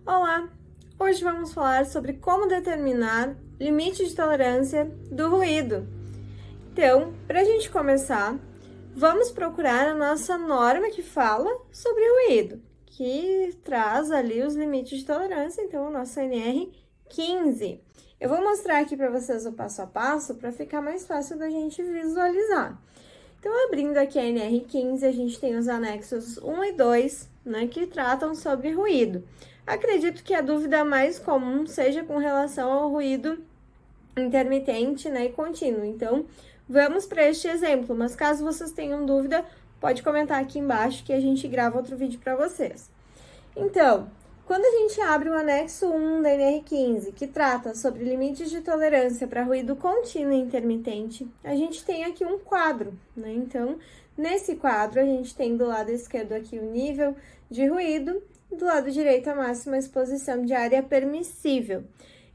Olá! Hoje vamos falar sobre como determinar limite de tolerância do ruído. Então, para a gente começar, vamos procurar a nossa norma que fala sobre ruído, que traz ali os limites de tolerância, então a nossa NR 15. Eu vou mostrar aqui para vocês o passo a passo para ficar mais fácil da gente visualizar. Então, abrindo aqui a NR 15, a gente tem os anexos 1 e 2, né, que tratam sobre ruído. Acredito que a dúvida mais comum seja com relação ao ruído intermitente, né, e contínuo. Então, vamos para este exemplo, mas caso vocês tenham dúvida, pode comentar aqui embaixo que a gente grava outro vídeo para vocês. Então, quando a gente abre o anexo 1 da NR15, que trata sobre limites de tolerância para ruído contínuo e intermitente, a gente tem aqui um quadro, né? Então, nesse quadro, a gente tem do lado esquerdo aqui o nível de ruído, do lado direito a máxima exposição de área permissível.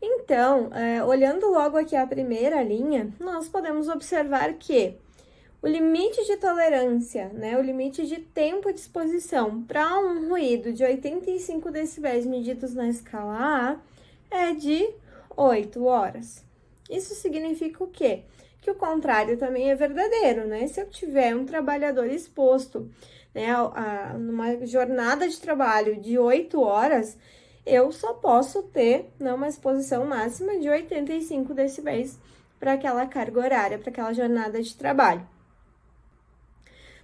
Então, olhando logo aqui a primeira linha, nós podemos observar que o limite de tolerância, né, o limite de tempo de exposição para um ruído de 85 decibéis medidos na escala A é de 8 horas. Isso significa o quê? Que o contrário também é verdadeiro, né? Se eu tiver um trabalhador exposto, né, numa jornada de trabalho de 8 horas, eu só posso ter, né, uma exposição máxima de 85 decibéis para aquela carga horária, para aquela jornada de trabalho.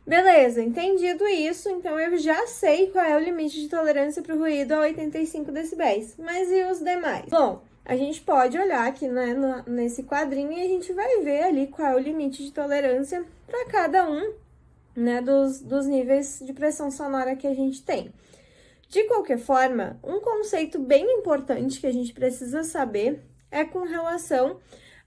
Beleza, entendido isso, então eu já sei qual é o limite de tolerância para o ruído a 85 decibéis. Mas e os demais? Bom, a gente pode olhar aqui, né, nesse quadrinho e a gente vai ver ali qual é o limite de tolerância para cada um, né, dos níveis de pressão sonora que a gente tem. De qualquer forma, um conceito bem importante que a gente precisa saber é com relação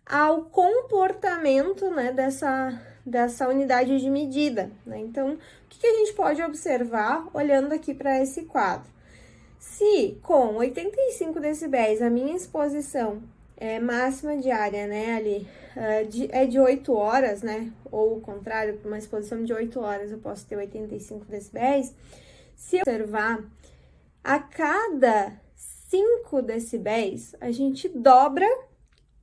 ao comportamento, né, dessa unidade de medida, né? Então, o que a gente pode observar olhando aqui para esse quadro? Se com 85 decibéis a minha exposição máxima diária, né, ali é de 8 horas, né, ou o contrário, para uma exposição de 8 horas eu posso ter 85 decibéis, se eu observar, a cada 5 decibéis a gente dobra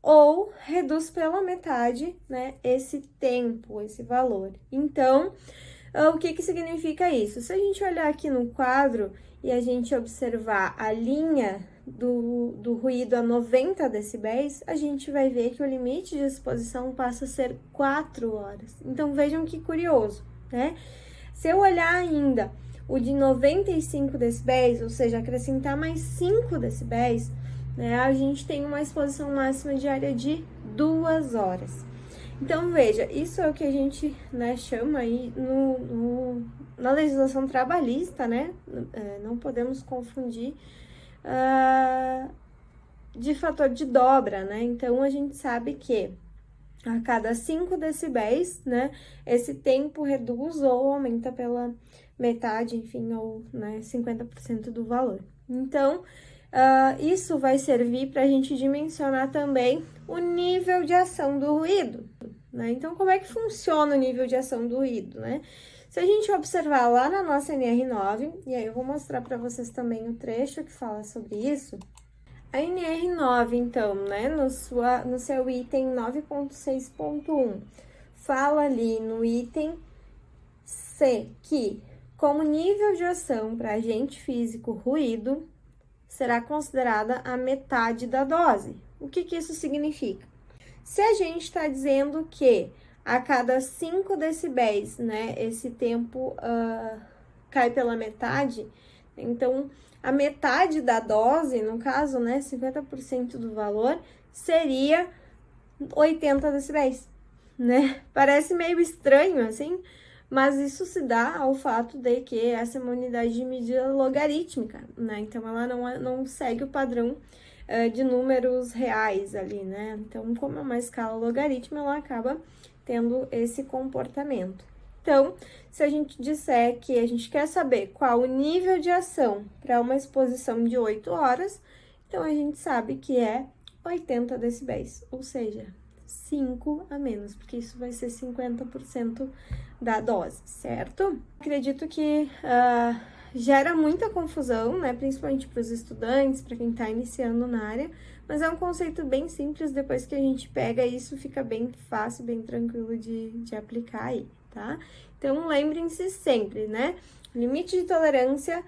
ou reduz pela metade, né, esse tempo, esse valor. Então, o que significa isso? Se a gente olhar aqui no quadro e a gente observar a linha do ruído a 90 decibéis, a gente vai ver que o limite de exposição passa a ser 4 horas. Então, vejam que curioso, né? Se eu olhar ainda o de 95 decibéis, ou seja, acrescentar mais 5 decibéis, né, a gente tem uma exposição máxima diária de 2 horas. Então, veja, isso é o que a gente, né, chama aí na legislação trabalhista, né? Não podemos confundir de fator de dobra, né? Então, a gente sabe que a cada 5 decibéis, né, esse tempo reduz ou aumenta pela metade, enfim, ou, né, 50% do valor. Então, isso vai servir para a gente dimensionar também o nível de ação do ruído, né? Então, como é que funciona o nível de ação do ruído, né? Se a gente observar lá na nossa NR9, e aí eu vou mostrar para vocês também o trecho que fala sobre isso. A NR9, então, né, no seu item 9.6.1, fala ali no item C que, como nível de ação para agente físico ruído, será considerada a metade da dose. O que isso significa? Se a gente está dizendo que a cada 5 decibéis, né, esse tempo cai pela metade, então a metade da dose, no caso, né, 50% do valor, seria 80 decibéis, né? Parece meio estranho, assim, mas isso se dá ao fato de que essa é uma unidade de medida logarítmica, né? Então, ela não segue o padrão de números reais ali, né? Então, como é uma escala logarítmica, ela acaba tendo esse comportamento. Então, se a gente disser que a gente quer saber qual o nível de ação para uma exposição de 8 horas, então a gente sabe que é 80 decibéis, ou seja, 5 a menos, porque isso vai ser 50% da dose, certo? Acredito que gera muita confusão, né? Principalmente para os estudantes, para quem está iniciando na área, mas é um conceito bem simples, depois que a gente pega isso, fica bem fácil, bem tranquilo de aplicar aí, tá? Então, lembrem-se sempre, né? Limite de tolerância,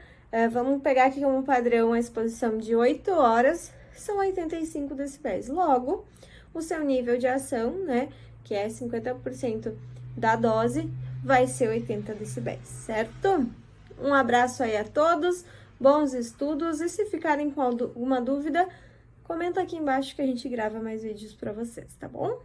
vamos pegar aqui como padrão a exposição de 8 horas, são 85 decibéis. Logo, o seu nível de ação, né, que é 50% da dose, vai ser 80 decibéis, certo? Um abraço aí a todos, bons estudos, e se ficarem com alguma dúvida, comenta aqui embaixo que a gente grava mais vídeos para vocês, tá bom?